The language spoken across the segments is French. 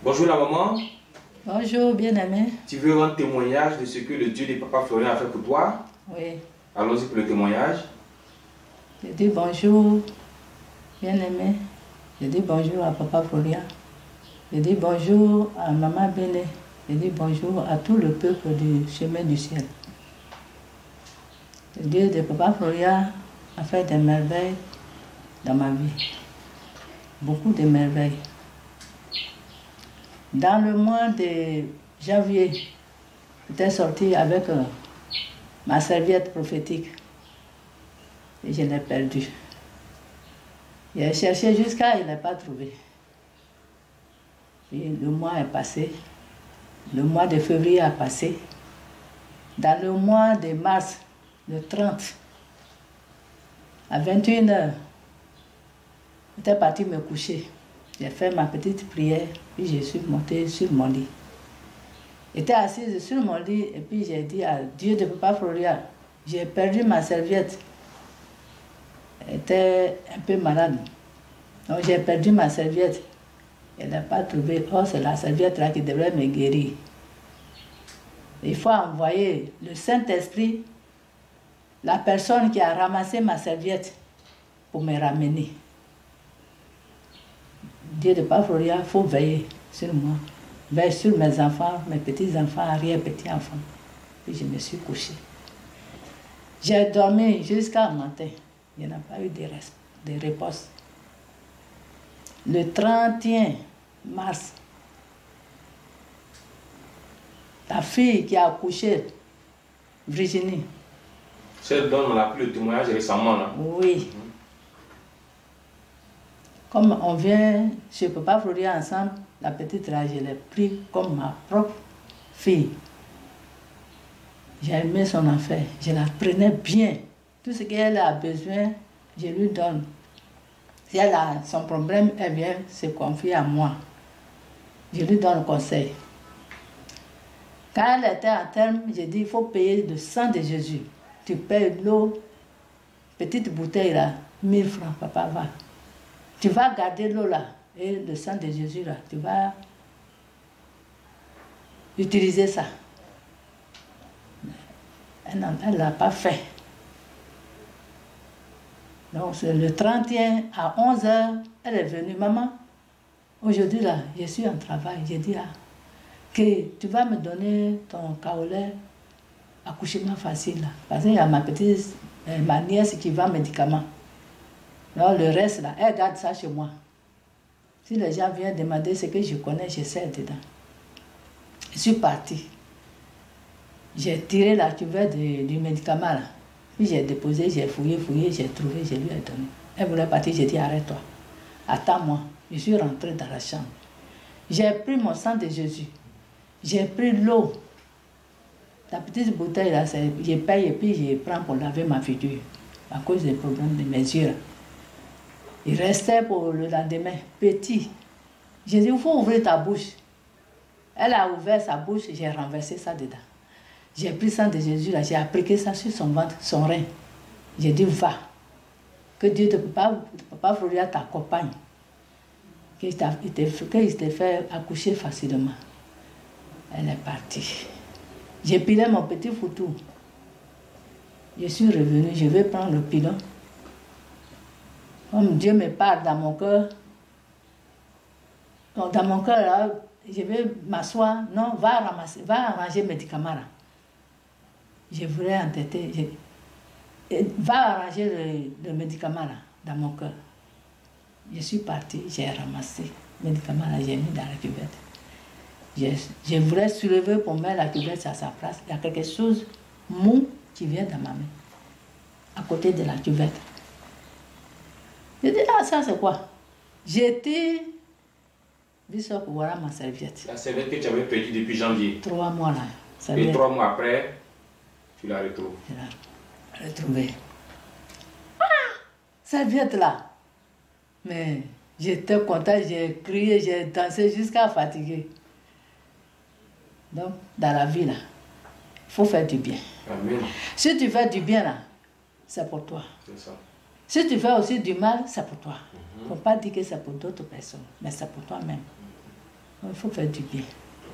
Bonjour la maman. Bonjour bien-aimé. Tu veux rendre témoignage de ce que le Dieu de Papa Florian a fait pour toi? Oui. Allons-y pour le témoignage. Je dis bonjour bien-aimé. Je dis bonjour à Papa Florian. Je dis bonjour à Maman Béné. Je dis bonjour à tout le peuple du chemin du ciel. Le Dieu de Papa Florian a fait des merveilles dans ma vie. Beaucoup de merveilles. Dans le mois de janvier, j'étais sortie avec ma serviette prophétique et je l'ai perdue. J'ai cherché jusqu'à, il n'a pas trouvé. Puis le mois est passé, le mois de février a passé. Dans le mois de mars, le 30, à 21h, j'étais partie me coucher. J'ai fait ma petite prière, puis je suis montée sur mon lit. J'étais assise sur mon lit et puis j'ai dit à Dieu de Papa Florian, j'ai perdu ma serviette. Elle était un peu malade. Donc j'ai perdu ma serviette. Elle n'a pas trouvé. Oh, c'est la serviette là qui devrait me guérir. Il faut envoyer le Saint-Esprit, la personne qui a ramassé ma serviette, pour me ramener. Dieu de Papa Florian, il faut veiller sur moi. Veille sur mes enfants, mes petits-enfants, arrière-petits-enfants. Puis je me suis couchée. J'ai dormi jusqu'à matin. Il n'y en a pas eu de réponse. Le 31 mars, ta fille qui a accouché, Virginie. Celle dont on a pris le témoignage récemment là. Oui. Comme on vient chez Papa Florian ensemble, la petite là, je l'ai pris comme ma propre fille. J'ai aimé son affaire, je la prenais bien. Tout ce qu'elle a besoin, je lui donne. Si elle a son problème, elle vient se confier à moi. Je lui donne conseil. Quand elle était à terme, j'ai dit, il faut payer le sang de Jésus. Tu payes l'eau, petite bouteille là, 1000 francs, papa va. Tu vas garder l'eau là, et le sang de Jésus là, tu vas utiliser ça. Elle ne l'a pas fait. Donc c'est le 31 à 11h, elle est venue. Maman, aujourd'hui là, je suis en travail. J'ai dit, que tu vas me donner ton kaolin, accouchement facile là. Parce qu'il y a ma nièce qui vend médicaments. Alors le reste là, elle garde ça chez moi. Si les gens viennent demander ce que je connais, je sais dedans. Je suis partie. J'ai tiré la cuvette du médicament là. Puis j'ai déposé, j'ai fouillé, j'ai trouvé, je lui ai donné. Elle voulait partir, j'ai dit arrête-toi. Attends-moi. Je suis rentrée dans la chambre. J'ai pris mon sang de Jésus. J'ai pris l'eau. La petite bouteille là, je paye et puis je prends pour laver ma figure. À cause des problèmes de mes yeux là. Il restait pour le lendemain, petit. J'ai dit, il faut ouvrir ta bouche. Elle a ouvert sa bouche, j'ai renversé ça dedans. J'ai pris ça de Jésus, là, j'ai appliqué ça sur son ventre, son rein. J'ai dit, va. Que Dieu de Papa Florian t'accompagne. Qu'il te fait accoucher facilement. Elle est partie. J'ai pilé mon petit foutou. Je suis revenue, je vais prendre le pilon. Comme Dieu me parle dans mon cœur, donc dans mon cœur, là, je vais m'asseoir. Non, va arranger mes médicaments là. Je voulais entêter. Va arranger le médicament là, dans mon cœur. Je suis partie, j'ai ramassé le médicament là, j'ai mis dans la cuvette. Je voulais soulever pour mettre la cuvette à sa place. Il y a quelque chose mou qui vient dans ma main, à côté de la cuvette. Je dis, ça c'est quoi? J'ai dit, Bishop, voilà ma serviette. La serviette que tu avais perdue depuis janvier. 3 mois là. Serviette. Et 3 mois après, tu la retrouves. Je l'ai retrouvée. Serviette là. Mais j'étais contente, j'ai crié, j'ai dansé jusqu'à fatiguer. Donc, dans la vie là, il faut faire du bien. Amen. Si tu fais du bien là, c'est pour toi. C'est ça. Si tu fais aussi du mal, c'est pour toi. Il ne faut pas dire que c'est pour d'autres personnes, mais c'est pour toi-même. Il faut faire du bien.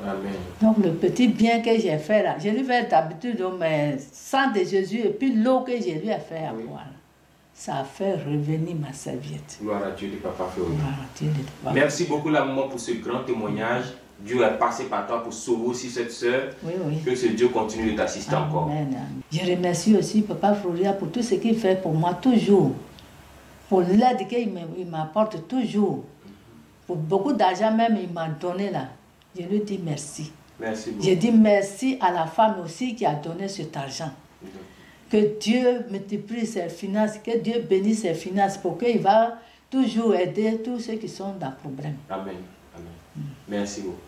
Amen. Donc le petit bien que j'ai fait là, je lui fais d'habitude, mais sang de Jésus et puis l'eau que je lui ai fait à boire, ça a fait revenir ma serviette. Gloire à Dieu de Papa Florian. Gloire à Dieu de Papa. Merci beaucoup la maman pour ce grand témoignage. Dieu est passé par toi pour sauver aussi cette sœur. Oui, oui. Que ce Dieu continue de t'assister encore. Amen, amen. Je remercie aussi Papa Florian pour tout ce qu'il fait pour moi toujours. Pour l'aide qu'il m'apporte toujours. Pour beaucoup d'argent même il m'a donné là. Je lui dis merci. Merci beaucoup. Je dis merci à la femme aussi qui a donné cet argent. Que Dieu multiplie ses finances, que Dieu bénisse ses finances pour qu'il va toujours aider tous ceux qui sont dans le problème. Amen. Amen. Merci beaucoup.